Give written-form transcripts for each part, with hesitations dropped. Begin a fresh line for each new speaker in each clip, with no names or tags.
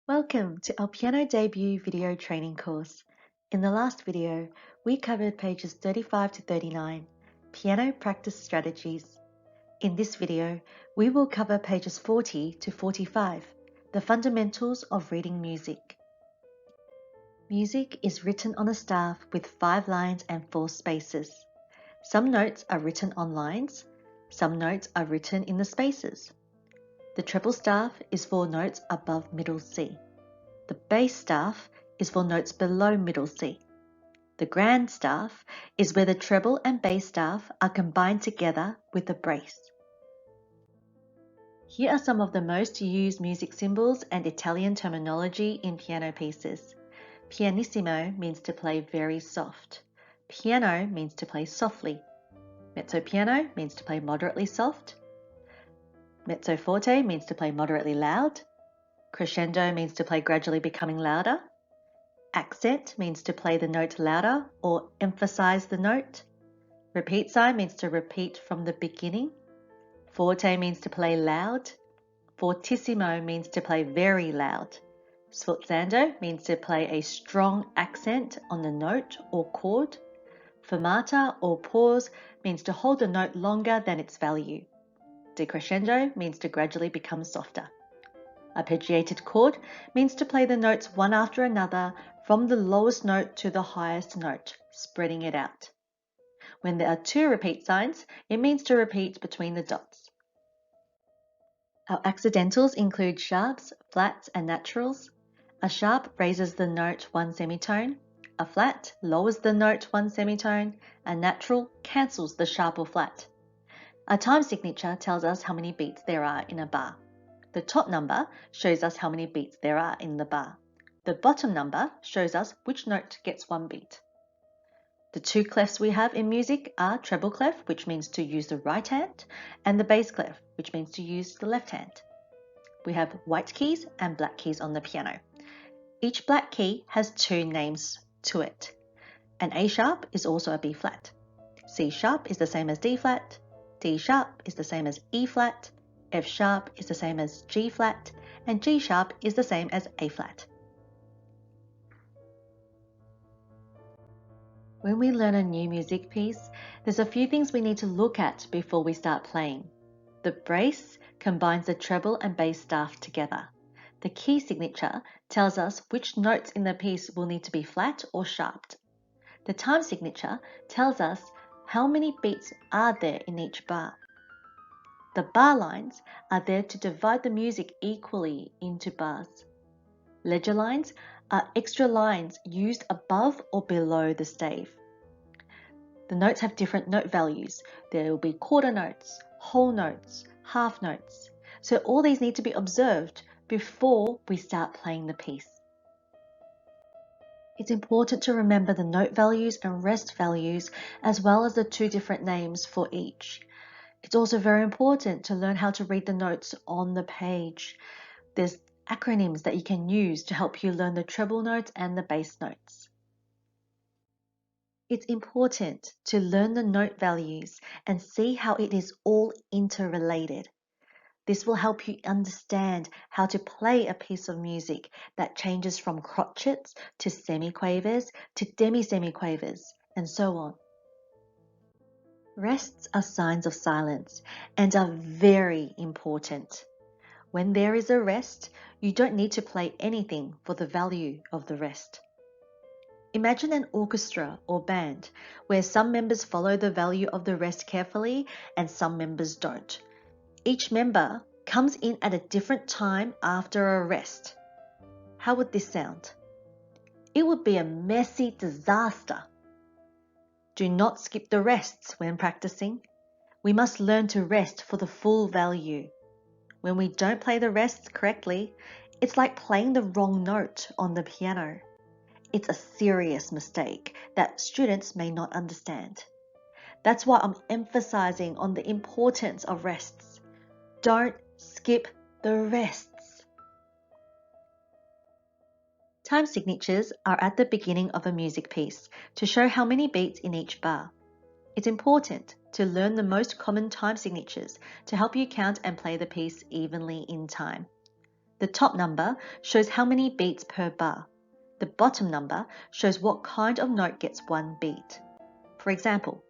Welcome to our piano debut video training course. In the last video, we covered pages 35 to 39, piano practice strategies. In this video, we will cover pages 40 to 45, the fundamentals of reading music. Music is written on a staff with 5 lines and 4 spaces. Some notes are written on lines, some notes are written in the spaces. The treble staff is for notes above middle C. The bass staff is for notes below middle C. The grand staff is where the treble and bass staff are combined together with a brace. Here are some of the most used music symbols and Italian terminology in piano pieces. Pianissimo means to play very soft. Piano means to play softly. Mezzo piano means to play moderately soft. Mezzo forte means to play moderately loud. Crescendo means to play gradually becoming louder. Accent means to play the note louder or emphasize the note. Repeat means to repeat from the beginning. Forte means to play loud. Fortissimo means to play very loud. Sforzando means to play a strong accent on the note or chord. Fermata or pause means to hold the note longer than its value. Decrescendo means to gradually become softer. Arpeggiated chord means to play the notes one after another from the lowest note to the highest note, spreading it out. When there are 2 repeat signs, it means to repeat between the dots. Our accidentals include sharps, flats, and naturals. A sharp raises the note 1 semitone, a flat lowers the note 1 semitone, a natural cancels the sharp or flat. A time signature tells us how many beats there are in a bar. The top number shows us how many beats there are in the bar. The bottom number shows us which note gets 1 beat. The 2 clefs we have in music are treble clef, which means to use the right hand, and the bass clef, which means to use the left hand. We have white keys and black keys on the piano. Each black key has 2 names to it. An A sharp is also a B flat. C sharp is the same as D flat. D sharp is the same as E flat. F sharp is the same as G flat. And G sharp is the same as A flat. When we learn a new music piece, there's a few things we need to look at before we start playing. The brace combines the treble and bass staff together. The key signature tells us which notes in the piece will need to be flat or sharped. The time signature tells us how many beats are there in each bar. The bar lines are there to divide the music equally into bars. Ledger lines are extra lines used above or below the stave. The notes have different note values. There will be quarter notes, whole notes, half notes. So all these need to be observed before we start playing the piece. It's important to remember the note values and rest values as well as the 2 different names for each. It's also very important to learn how to read the notes on the page. There's acronyms that you can use to help you learn the treble notes and the bass notes. It's important to learn the note values and see how it is all interrelated. This will help you understand how to play a piece of music that changes from crotchets to semiquavers to demi-semiquavers, and so on. Rests are signs of silence and are very important. When there is a rest, you don't need to play anything for the value of the rest. Imagine an orchestra or band where some members follow the value of the rest carefully and some members don't. Each member comes in at a different time after a rest. How would this sound? It would be a messy disaster. Do not skip the rests when practicing. We must learn to rest for the full value. When we don't play the rests correctly, it's like playing the wrong note on the piano. It's a serious mistake that students may not understand. That's why I'm emphasizing on the importance of rests. Don't skip the rests. Time signatures are at the beginning of a music piece to show how many beats in each bar. It's important to learn the most common time signatures to help you count and play the piece evenly in time. The top number shows how many beats per bar. The bottom number shows what kind of note gets one beat. For example,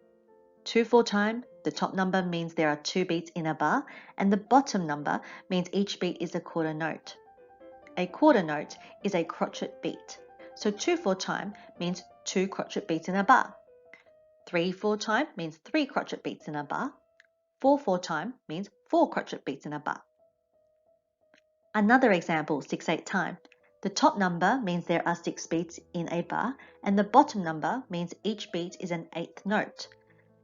2/4 time, the top number means there are 2 beats in a bar, and the bottom number means each beat is a quarter note. A quarter note is a crotchet beat, so 2/4 time means 2 crotchet beats in a bar. 3/4 time means 3 crotchet beats in a bar. 4/4 time means 4 crotchet beats in a bar. Another example, 6/8 time. The top number means there are 6 beats in a bar, and the bottom number means each beat is an eighth note.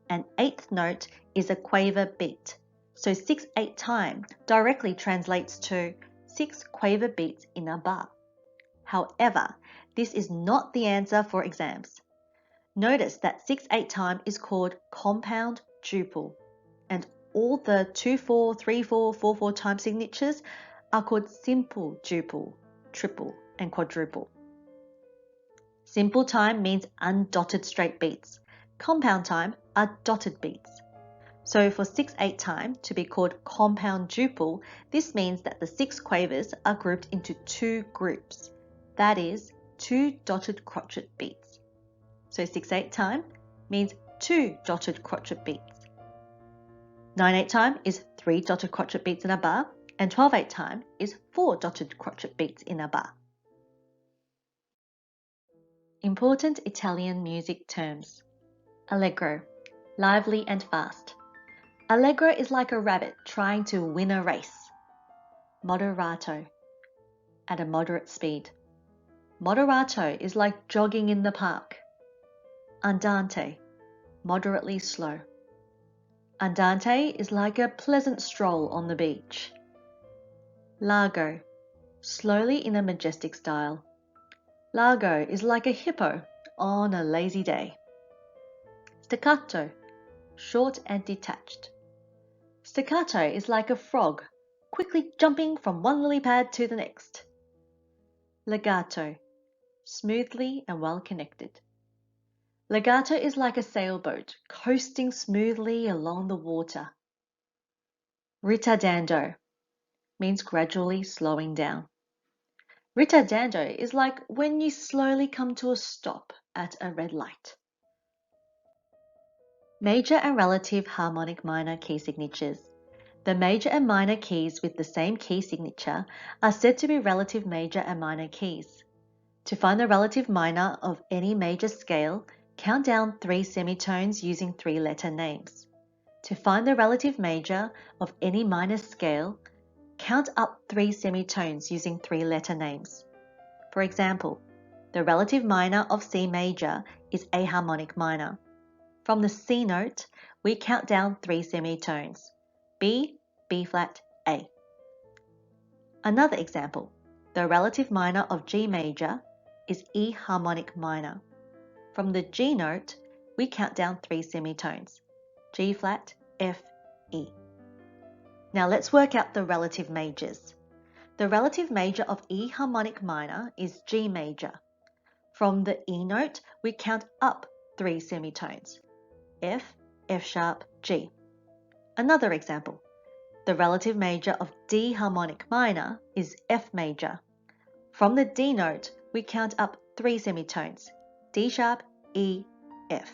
An eighth note is a quaver beat, so 6/8 time directly translates to 6 quaver beats in a bar. However, this is not the answer for exams. Notice that 6/8 time is called compound duple, and all the 2/4, 3/4, 4/4 time signatures are called simple duple, triple, and quadruple. Simple time means undotted straight beats. Compound time are dotted beats. So for 6/8 time to be called compound duple, this means that the 6 quavers are grouped into 2 groups. That is, 2 dotted crotchet beats. So 6/8 time means 2 dotted crotchet beats. 9/8 time is 3 dotted crotchet beats in a bar, and 12/8 time is 4 dotted crotchet beats in a bar. Important Italian music terms. Allegro, lively and fast. Allegro is like a rabbit trying to win a race. Moderato, at a moderate speed. Moderato is like jogging in the park. Andante, moderately slow. Andante is like a pleasant stroll on the beach. Largo, slowly in a majestic style. Largo is like a hippo on a lazy day. Staccato, short and detached. Staccato is like a frog, quickly jumping from one lily pad to the next. Legato, smoothly and well connected. Legato is like a sailboat, coasting smoothly along the water. Ritardando means gradually slowing down. Ritardando is like when you slowly come to a stop at a red light. Major and relative harmonic minor key signatures. The major and minor keys with the same key signature are said to be relative major and minor keys. To find the relative minor of any major scale, count down 3 semitones using 3-letter names. To find the relative major of any minor scale, count up 3 semitones using 3-letter names. For example, the relative minor of C major is A harmonic minor. From the C note, we count down 3 semitones, B, B flat, A. Another example, the relative minor of G major is E harmonic minor. From the G note, we count down 3 semitones, G flat, F, E. Now let's work out the relative majors. The relative major of E harmonic minor is G major. From the E note, we count up 3 semitones, F, F sharp, G. Another example, the relative major of D harmonic minor is F major. From the D note, we count up 3 semitones, D sharp, E, F.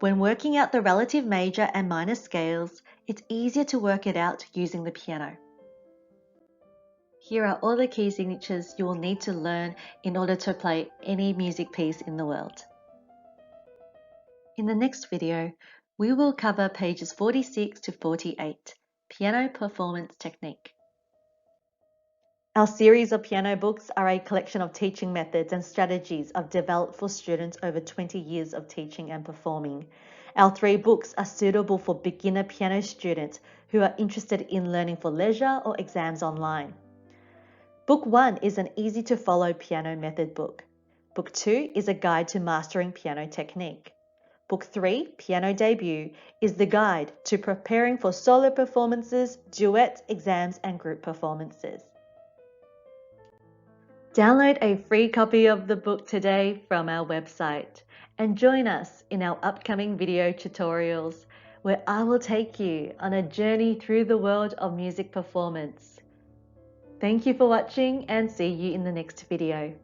When working out the relative major and minor scales, it's easier to work it out using the piano. Here are all the key signatures you will need to learn in order to play any music piece in the world. In the next video, we will cover pages 46 to 48, Piano Performance Technique. Our series of piano books are a collection of teaching methods and strategies I've developed for students over 20 years of teaching and performing. Our 3 books are suitable for beginner piano students who are interested in learning for leisure or exams online. Book 1 is an easy-to-follow piano method book. Book 2 is a guide to mastering piano technique. Book 3, Piano Debut, is the guide to preparing for solo performances, duet, exams, and group performances. Download a free copy of the book today from our website and join us in our upcoming video tutorials where I will take you on a journey through the world of music performance. Thank you for watching and see you in the next video.